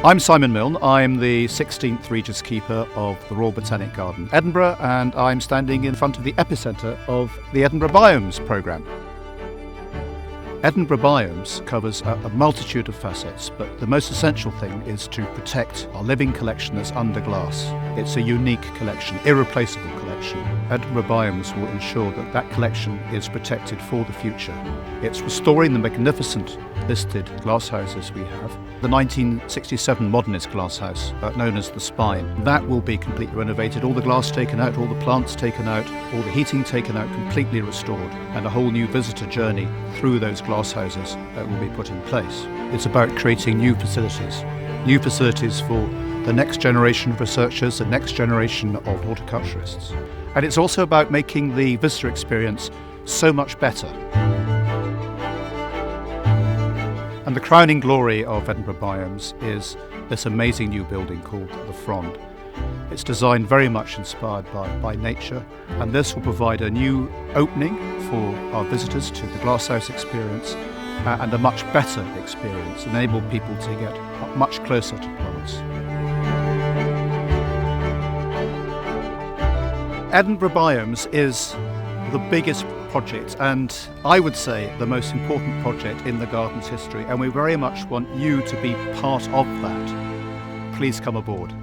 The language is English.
I'm Simon Milne. I'm the 16th Regis Keeper of the Royal Botanic Garden, Edinburgh, and I'm standing in front of the epicentre of the Edinburgh Biomes programme. Edinburgh Biomes covers a multitude of facets, but the most essential thing is to protect our living collection that's under glass. It's a unique collection, irreplaceable collection. Edinburgh Biomes will ensure that that collection is protected for the future. It's restoring the magnificent listed glasshouses we have. The 1967 modernist glasshouse, known as the Spine, that will be completely renovated, all the glass taken out, all the plants taken out, all the heating taken out, completely restored, and a whole new visitor journey through those glasshouses that will be put in place. It's about creating new facilities for the next generation of researchers, the next generation of horticulturists. And it's also about making the visitor experience so much better. And the crowning glory of Edinburgh Biomes is this amazing new building called the Frond. It's designed very much inspired by nature, and this will provide a new opening for our visitors to the glasshouse experience and a much better experience, enable people to get much closer to plants. Edinburgh Biomes is the biggest project, and I would say the most important project in the garden's history, and we very much want you to be part of that. Please come aboard.